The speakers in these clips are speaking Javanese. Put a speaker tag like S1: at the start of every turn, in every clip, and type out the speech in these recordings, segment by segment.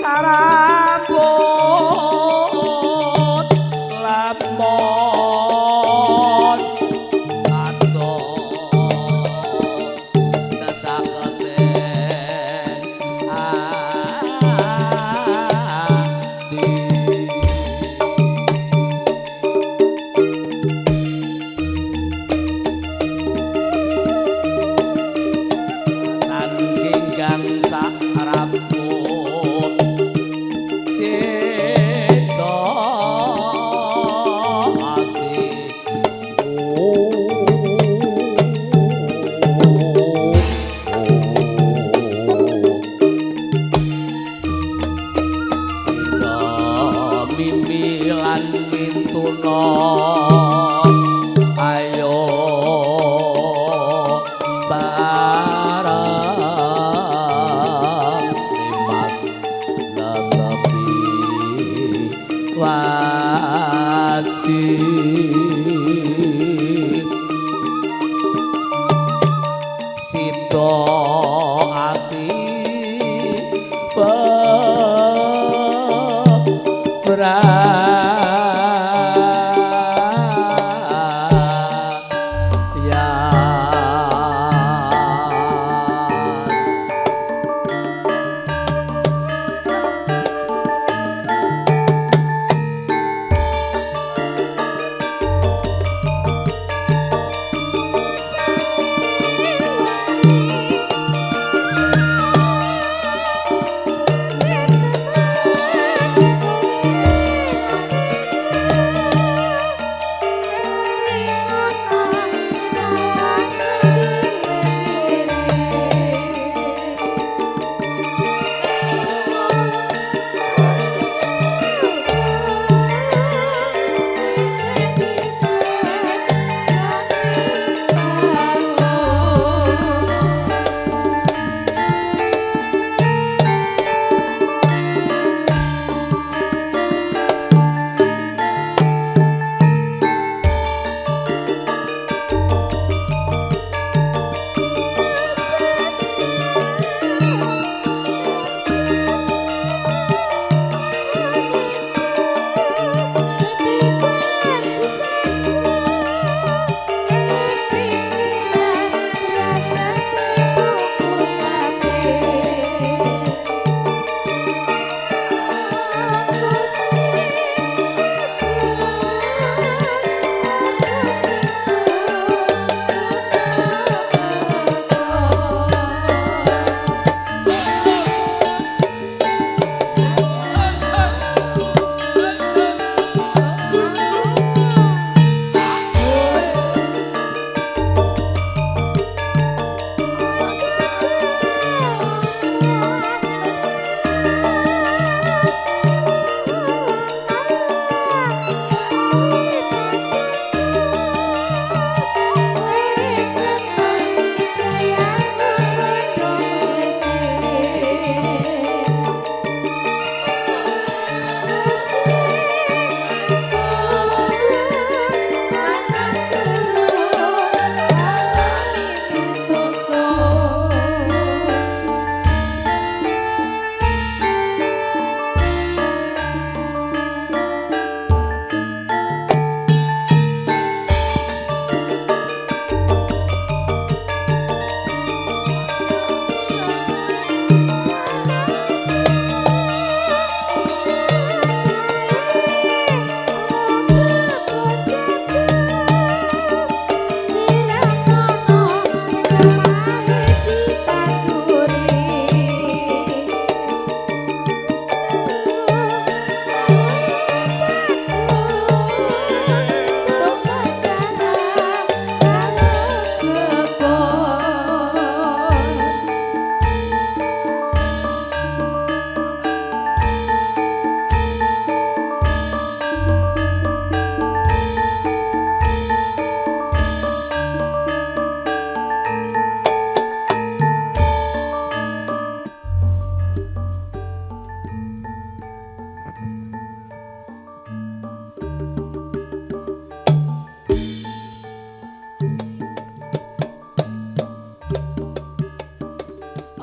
S1: sarambut lemon adoh cacakete ati nan kinggang sarambut sida asih mimi lan mintuna ayo bareng limas netepi wajib sida asih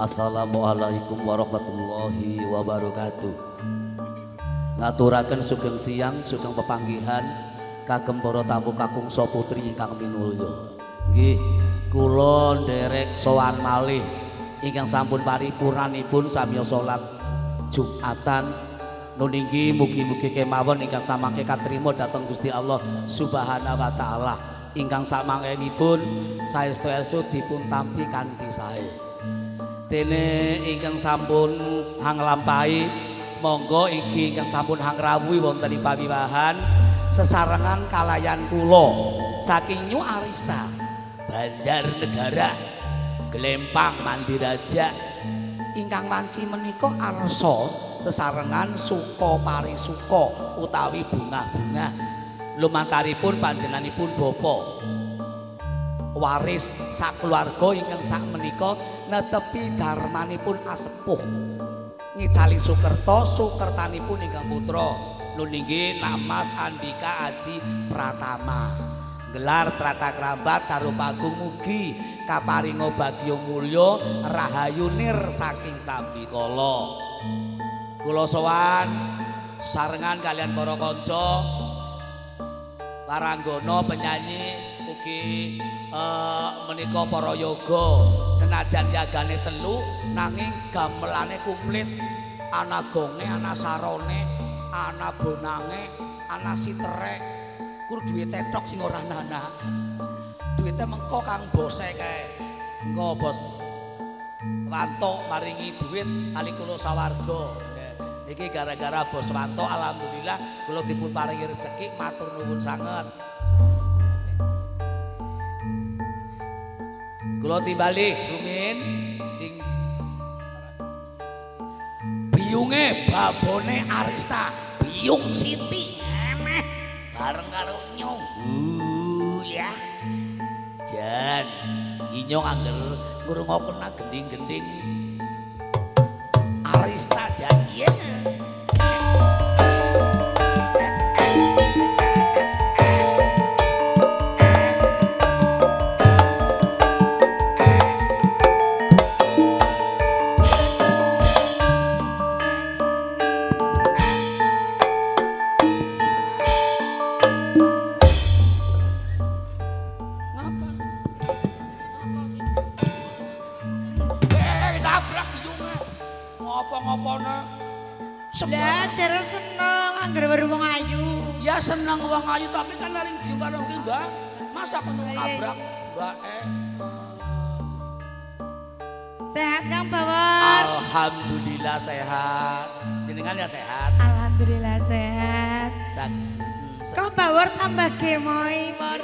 S1: Assalamualaikum warahmatullahi wabarakatuh. Ngaturaken sugeng siang, sugeng pepanggihan kagem para tamu kakung saputri ingkang minulya. Nggih, kula nderek sowan malih ingkang sampun paripurnanipun samiya salat Jumatan. Nun inggih mugi-mugi kemawon ingkang samangke katrima dhateng Gusti Allah Subhanahu wa taala. Ingkang samangkenipun saestu-estu dipun tampi kanthi sae. Dene ingkang sampun hanglampahi monggo iki ingkang sampun hangrawuhi wonten ing pawiwahan sesarengan kalayan kula saking New Arista Banjarnegara Glempang Mandiraja ingkang wanci menika arsa sesarengan suka parisuka utawi bungah-bungah lumantaripun panjenenganipun bapa waris sakeluarga ingkang sak menika netepi darmanipun asepuh ngicali Sukerto sukertanipun ingkang putra nun inggih Namas Andika Aji Pratama gelar trata kerabat tarupagung mugi kaparinga bagya mulya rahayu nir saking sambikala. Kula sowan sarengan kalian para kanca paranggana penyanyi ugi menika para yoga senajan yagane telu nanging gamelane komplit ana gonge ana sarone ana bonange ana sitere kur duwe tetok sing ora ana duwite mengko kang bose kae engko bos Wanto maringi duit kali kula sawarga niki gara-gara bos Wanto alhamdulillah kula dipun paringi rezeki matur nuwun sanget. Kula timbali rumin sing biyunge babone Arista Biyung Siti emeh bareng karo Nyong ya jan Inyong angger ngrungoken gending-gending Arista jan iya
S2: Belajar seneng anggar baru wong ayu.
S3: Ya seneng wong ayu tapi kan maring biung karo ki, Mbak. Masa ketemu nabrak, Mbak
S2: Sehat Kang Bawor?
S1: Alhamdulillah sehat. Jenengan ya sehat.
S2: Alhamdulillah sehat. Kang Bawor tambah gemoy, Bor.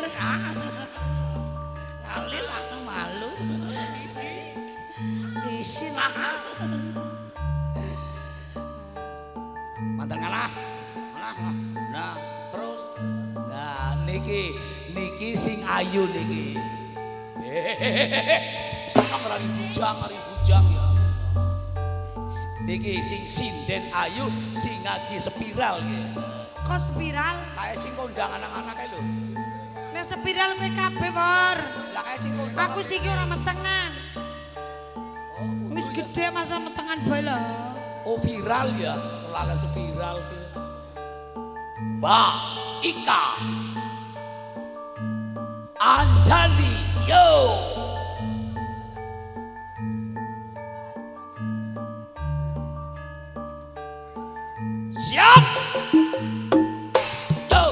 S3: Kali lah malu. Isin lah. Mantan ngalah. Nah, terus.
S1: Nah, niki sing ayu niki.
S3: Seneng rari bujang ya.
S1: Niki sing sinden ayu sing ngagi spiral nggih.
S2: Kok spiral?
S3: Kayak sing kondang anak-anak lho.
S2: Nek spiral kowe kabeh, Bor.
S3: Lah kayak sing kondang.
S2: Aku sih ora metengan. Wis gede masa metengan bae lho.
S3: Oh viral ya, lala seviral. Mbak Ika Anjali yo. Siap. Yo.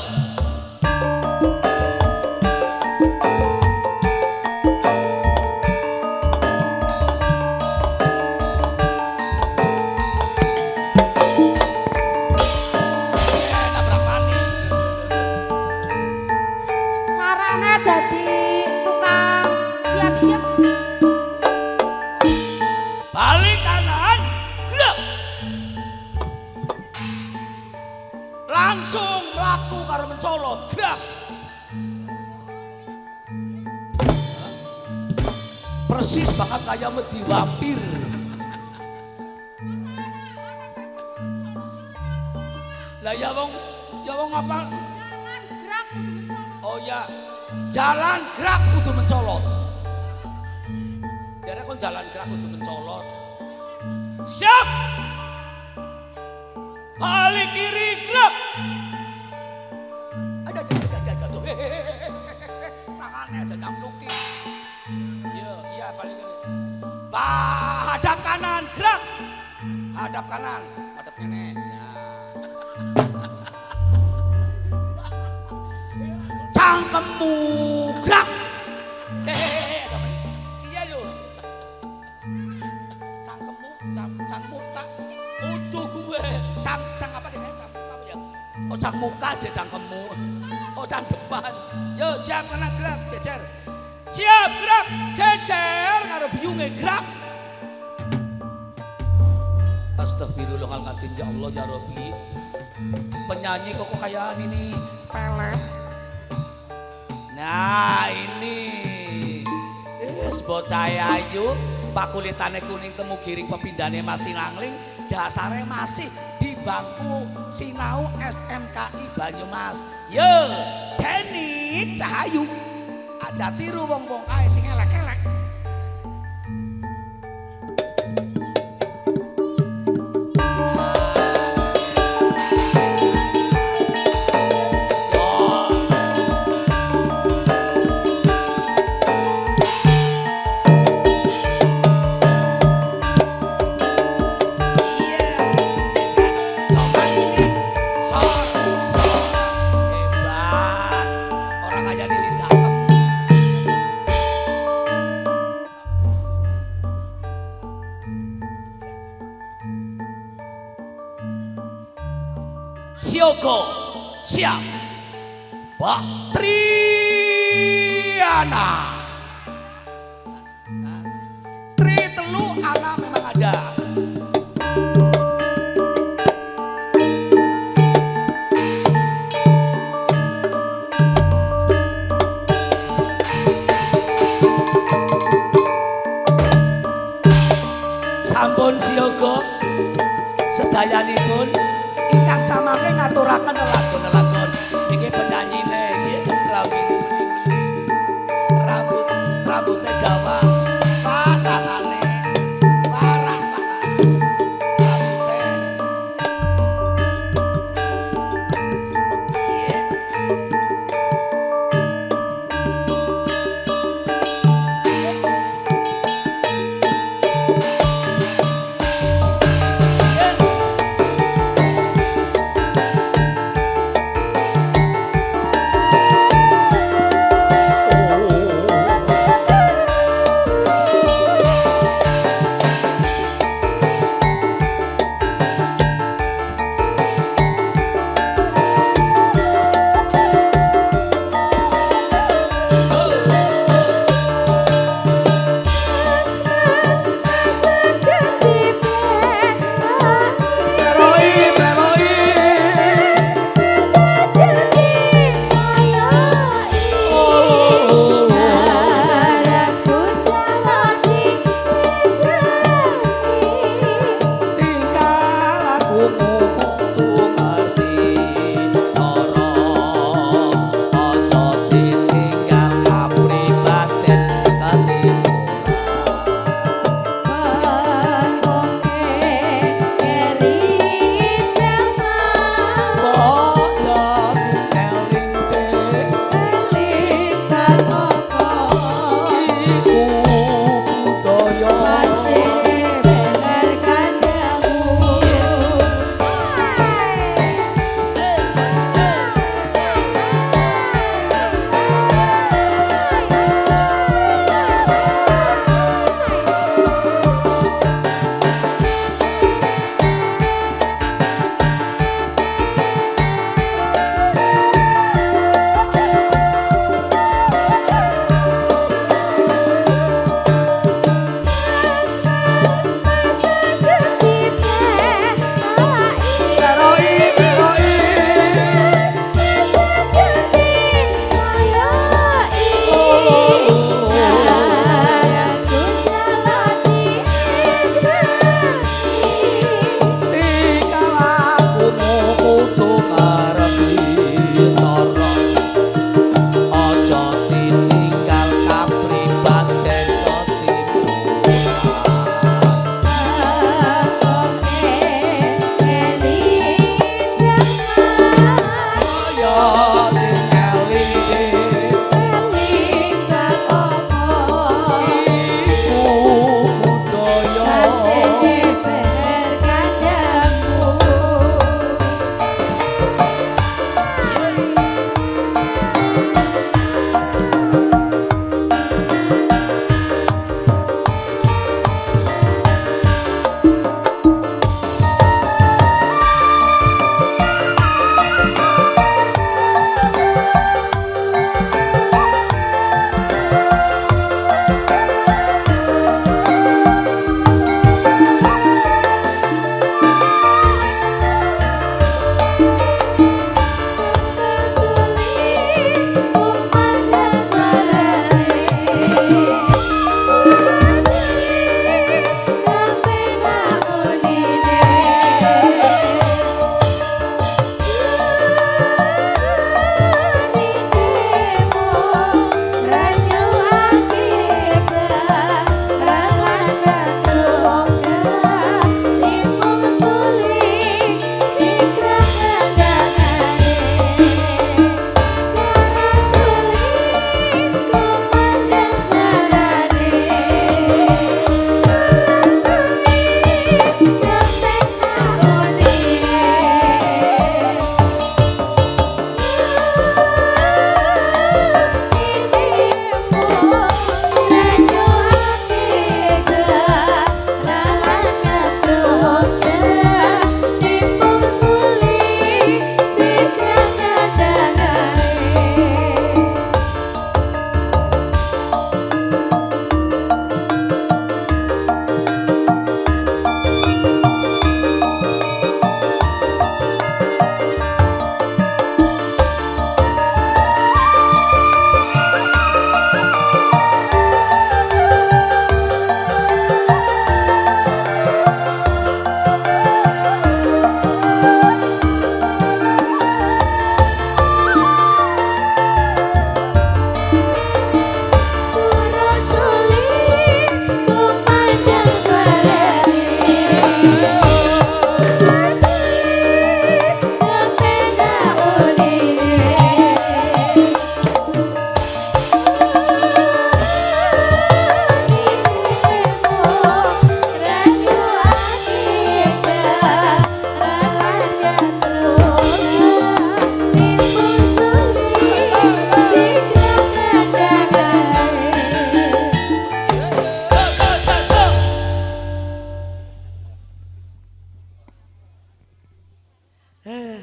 S2: Carane dadi tukang siap-siap.
S3: Balik kanan, gerak. Langsung melaku karo mencolot, gerak. Persis banget kayak medi vampir. Lah ya wong apa?
S2: Jalan gerak kudu mencolot.
S3: Oh ya, jalan gerak kudu mencolot. Jadi kon jalan gerak kudu mencolot. Siap. Balik kiri gerak.
S1: Ada. Tangannya sedang nuki. Iya balik kiri. Hadap kanan gerak. Hadap kanan. Hadap nenek. Cangkemmu gerak. Iya lho. Cangkemmu, cang muka.
S3: Udah gue.
S1: Cang apa gini? Cang muka apa ya? Oh cang muka aja cangkemmu. Oh cang depan. Yo siap kanan gerak, jejer. Siap gerak, jejer. Ngarep biungnya gerak. Astagfirullahaladzim ya Allah ya Rabbi. Penyanyi kok kayak ini pelet. Nah ini bocah ayu pak kulitane kuning temu giring pepindane masih langling dasare masih di bangku sinau SMKI Banyumas. Yo Deni Cahayu aja tiru wong-wong kae sing elek-elek. Sioko siap Pak Triana Tri telu anak memang ada. Sampun sioko sedayanipun ingkang samangke ngaturaken lelagon-lelagon iki penyanyine nggih sekelawi rambutnya dawa patangane warak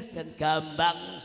S1: sen gambang